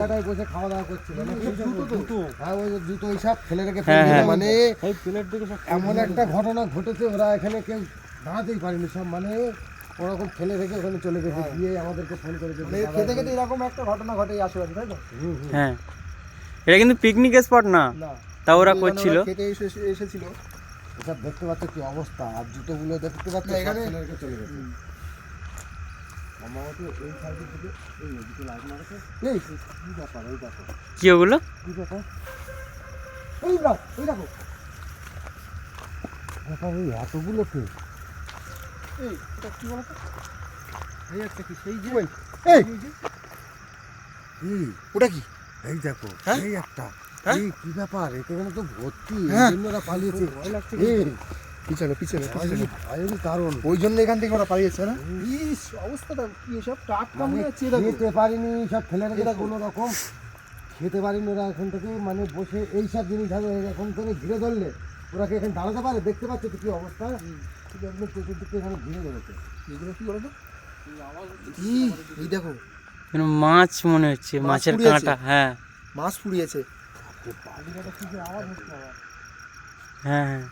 বসে খাওয়া দাওয়া করছিল হ্যাঁ ওই জুতো এইসব ফেলে রেখে মানে এমন একটা ঘটনা ঘটেছে ওরা এখানে কেউ দাঁড়াতেই পারেনি সব মানে ওরকম ফেলে রেখে ওখানে চলে গেছে গিয়ে আমাদেরকে ফোন করেছে খেতে খেতে এরকম একটা ঘটনা ঘটে আশেপাশে তাই তো হ্যাঁ এটা কিন্তু পিকনিক স্পট না তা ওরা করছিল খেতে এসেছিল এসব দেখতে পাচ্ছ কি অবস্থা আর জুতোগুলো দেখতে পাচ্ছ এখানে ফেলে রেখে চলে গেছে কি ওগুলো এতগুলো কে ওটা কি এই দেখো এই একটা কি ব্যাপার এখানে তো ভর্তি ওরা পালিয়েছে পিছনে পিছনে কারণ ওই জন্য এখান থেকে ওরা পালিয়েছে না অবস্থাটা কি এসব টাটকা মনে হচ্ছে খেতে পারিনি সব ফেলে রেখে কোনো রকম খেতে পারিনি ওরা এখন থেকে মানে বসে এইসব জিনিস হবে এখন থেকে ঘিরে ধরলে ওরা কি এখানে দাঁড়াতে পারে দেখতে পাচ্ছে তো কি অবস্থা একদম চতুর্দিকে এখানে ঘিরে ধরেছে এগুলো কি বলো তো এই দেখো মাছ মনে হচ্ছে মাছের কাঁটা হ্যাঁ মাছ পুড়িয়েছে হ্যাঁ হ্যাঁ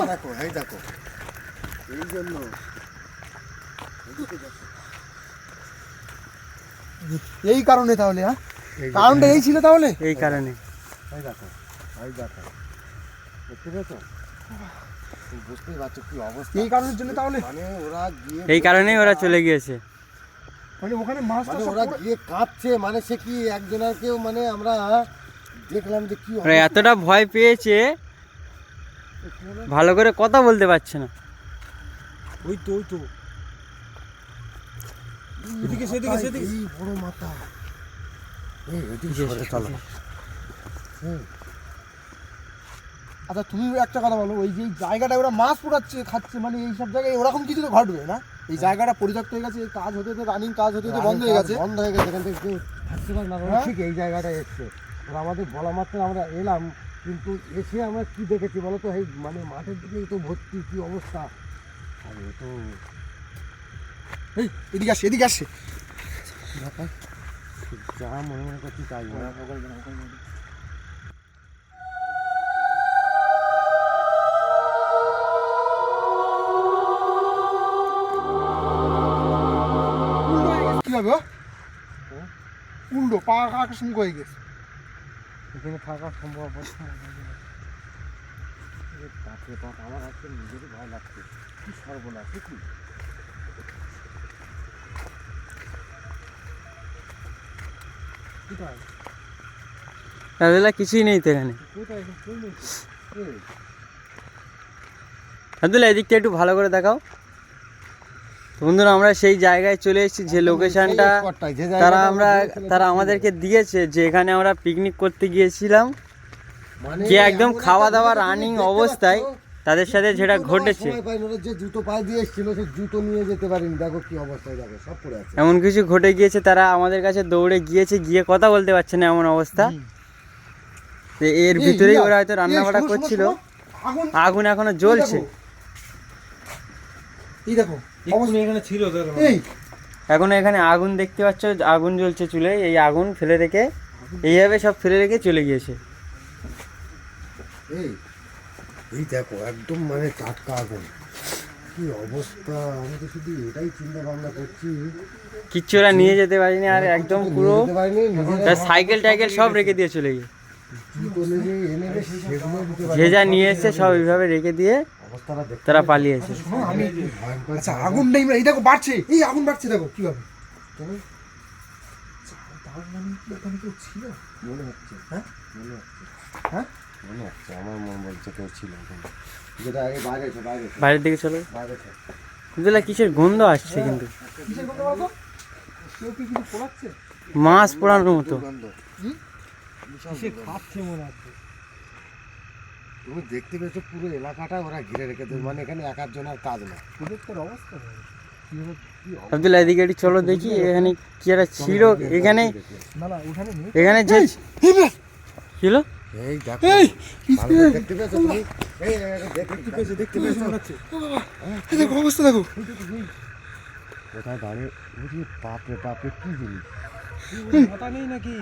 দেখো এই দেখো এই জন্য এই কারণে তাহলে হ্যাঁ কারণটা এই ছিল তাহলে এই কারণে এই দেখো এই দেখো দেখতে পেয়েছো বুঝতেই পারছো কি অবস্থা এই কারণের জন্য তাহলে মানে ওরা গিয়ে এই কারণেই ওরা চলে গিয়েছে মানে ওখানে মাছ মানে ওরা গিয়ে কাঁপছে মানে সে কি একজনকেও মানে আমরা দেখলাম যে কি এতটা ভয় পেয়েছে ভালো করে কথা বলতে পারছে না ওই তো এদিকে সেদিকে সেদিকে এই বড় মাথা এদিকে সরে চলো আচ্ছা তুমি একটা কথা বলো ওই যে জায়গাটা ওরা মাছ পোড়াচ্ছে খাচ্ছে মানে এই সব জায়গায় ওরকম কিছু তো ঘটবে না এই জায়গাটা পরিত্যক্ত হয়ে গেছে কাজ হতে রানিং কাজ হতে বন্ধ হয়ে গেছে এখান থেকে কেউ থাকতে পারে না ঠিক এই জায়গাটায় এসছে ওরা আমাদের বলা মাত্র আমরা এলাম কিন্তু এসে আমরা কি দেখেছি বলো তো এই মানে মাঠের দিকেই তো ভর্তি কি অবস্থা আরে তো এই এদিকে আসছে যা মনে করছি তাই উল্টো পা আকাশ মুখ হয়ে গেছে এখানে থাকা সম্ভব আমার আজকে নিজেরই ভয় লাগছে কি সর্বনাশ কি কিছুই নেই তো এখানে আব্দুল্লাহ এদিকটা একটু ভালো করে দেখাও বন্ধুরা আমরা সেই জায়গায় চলে এসেছি যে লোকেশনটা তারা আমাদেরকে দিয়েছে যে এখানে আমরা পিকনিক করতে গিয়েছিলাম যে একদম খাওয়া দাওয়া রানিং অবস্থায় তাদের সাথে যেটা ঘটেছে যে জুতো পায়ে দিয়ে এসেছিল সেই জুতো নিয়ে যেতে পারিনি দেখো কি অবস্থায় দেখো সব পড়ে আছে এমন কিছু ঘটে গিয়েছে তারা আমাদের কাছে দৌড়ে গিয়েছে গিয়ে কথা বলতে পারছে না এমন অবস্থা এর ভিতরেই ওরা হয়তো রান্নাবাড়া করছিল আগুন এখনো জ্বলছে এই দেখো এখানে ছিল এখন এখানে আগুন দেখতে পাচ্ছ আগুন জ্বলছে চুলে এই আগুন ফেলে রেখে এইভাবে সব ফেলে রেখে চলে গিয়েছে এই দেখো একদম মানে টাটকা আগুন কি অবস্থা আমি তো শুধু এটাই চিন্তা ভাবনা করছি কিচ্ছু ওরা নিয়ে যেতে পারিনি আর একদম পুরো সাইকেল টাইকেল সব রেখে দিয়ে চলে গিয়ে যে যা নিয়ে এসছে সব এইভাবে রেখে দিয়ে তারা পালিয়েছে আচ্ছা আগুন নেই এই দেখো বাড়ছে এই আগুন বাড়ছে দেখো কিভাবে ছিল মনে হচ্ছে হ্যাঁ মনে হচ্ছে আমার মন বলছে কেউ ছিল যেটা আগে বাইরের দিকে চলো বুঝলে কিসের গন্ধ আসছে কিন্তু কেউ কি কিছু পোড়াচ্ছে মাছ পোড়ানোর মতো খাচ্ছে মনে হচ্ছে তুমি দেখতে পেয়েছো পুরো এলাকাটা ওরা ঘিরে রেখে দেয় মানে এখানে এক একজনের কাজ না প্রজেক্টের অবস্থা আব্দুল্লাহ এদিকে একটু চলো দেখি এখানে কি একটা ছিল এখানে এখানে যে ছিল এই দেখো দেখতে পেয়েছো তুমি দেখতে পেয়েছো অবস্থা দেখো কোথায় দাঁড়িয়ে বুঝি বাপরে বাপরে কি জিনিস মাথা নেই নাকি?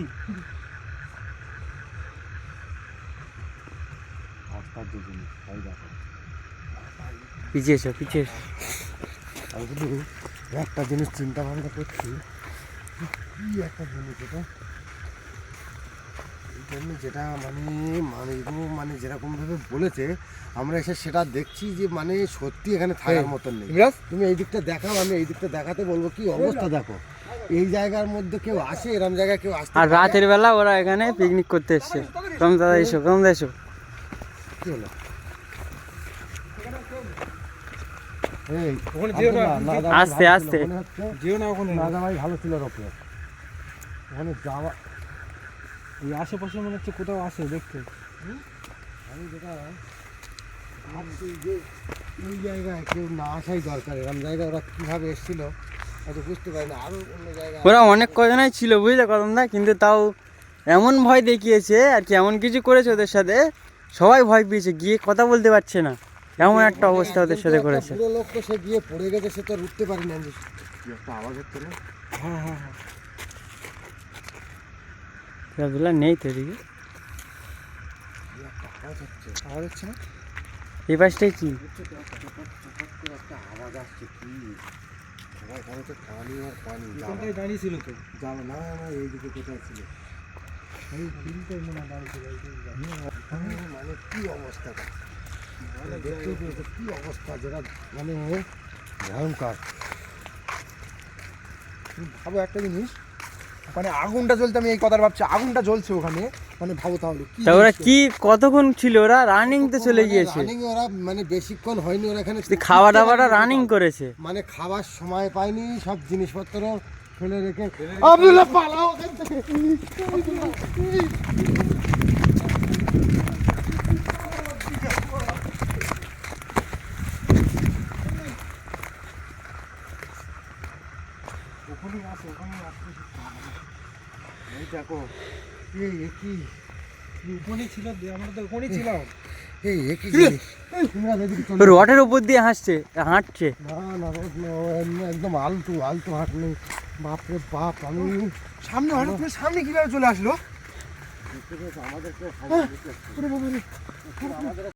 আশ্চর্য জিনিস তাই দেখো। পিছিয়ে এসো, পিছিয়ে এসো। আমি শুধু একটা জিনিস চিন্তা ভাবনা করছি, কি একটা জিনিস এটা, এই জন্য যেটা মানে যেরকমভাবে বলেছে আমরা এসে সেটা দেখছি যে মানে সত্যি এখানে থাকার মতন নেই। তুমি এই দিকটা দেখাও, আমি এই দিকটা দেখাতে বলবো কি অবস্থা দেখো। এই জায়গার মধ্যে কেউ আসে, এরম জায়গায় কেউ আসে? আর রাতের বেলা ওরা এখানে পিকনিক করতে এসছে। কম দাদা এসো, কম দাদা এসো। কি হলো? এই ওখানে যেও না, আব্দুল্লাহ, না, আস্তে, ভালো আস্তে। ছিল, মনে হচ্ছে যেও না ওখানে। নাগা ভাই ভালো ছিল রোপে ওখানে যাওয়া। এই আশেপাশে মনে হচ্ছে কোথাও আসে দেখতে। আমি যেটা ভাবছি যে এই জায়গায় কেউ না আসাই দরকার। এরকম জায়গায় ওরা কীভাবে এসেছিল হয়তো বুঝতে পারি না। আরও অন্য জায়গায় ওরা অনেক কজনাই ছিল বুঝলে কদমদা, কিন্তু তাও এমন ভয় দেখিয়েছে আর কি, এমন কিছু করেছে ওদের সাথে, সবাই ভয় পেয়েছে, গিয়ে কথা বলতে পারছে না, এমন একটা অবস্থা ওদের সাথে করেছে। পুরো লোক তো সে গিয়ে পড়ে গেছে, সে তো আর উঠতে পারি না। কি একটা আওয়াজ হচ্ছে না? হ্যাঁ হ্যাঁ হ্যাঁ। আব্দুল্লাহ নেই তো এদিকে, কি একটা আওয়াজ হচ্ছে, আওয়াজ হচ্ছে না? এই পাশটাই কি? একটা আওয়াজ আসছে কি? সবাই এখানে তো পানি আর পানি। এখানটায় দাঁড়িয়ে ছিল তো। যাবো না, না এইদিকে কোথায় ছিল? এই ফিল্ডটাই মনে হয় দাঁড়িয়ে ছিল। মানে কি অবস্থা, দেখতেই পেয়েছো কি অবস্থা, যেটা মানে ভয়ঙ্কর। তুমি ভাবো একটা জিনিস, মানে আগুনটা জ্বলতে, আমি এই কথাটা ভাবছি, আগুনটা জ্বলছে ওখানে, মানে ভাবো তাহলে কি তা ওরা দৃশ্য। কি কতক্ষণ ছিল? ওরা রানিং তে চলে গিয়েছে, রানিং ওরা মানে বেশিক্ষণ হয়নি ওরা এখানে। খাওয়া দাওয়াটা রানিং করেছে। মানে খাবার সময় পায়নি, সব জিনিসপত্র ফেলে রেখে আব্দুল্লাহ পালাও ওখান থেকে। ওখানেই আসে, ওখানেই আসছে। এই দেখো এই কি ওখানেই ছিল, আমরা তো ওখানেই ছিলাম। এই কি জিনিস? তোমরা এদিকে চলো। রডের উপর দিয়ে হাঁটছে। না না রোদ না, ও এমনি একদম আলতু আলতু হাঁট নেই। বাপরে বাপ, আমি সামনে হঠাৎ করে সামনে কিভাবে চলে আসলো? আমাদেরকে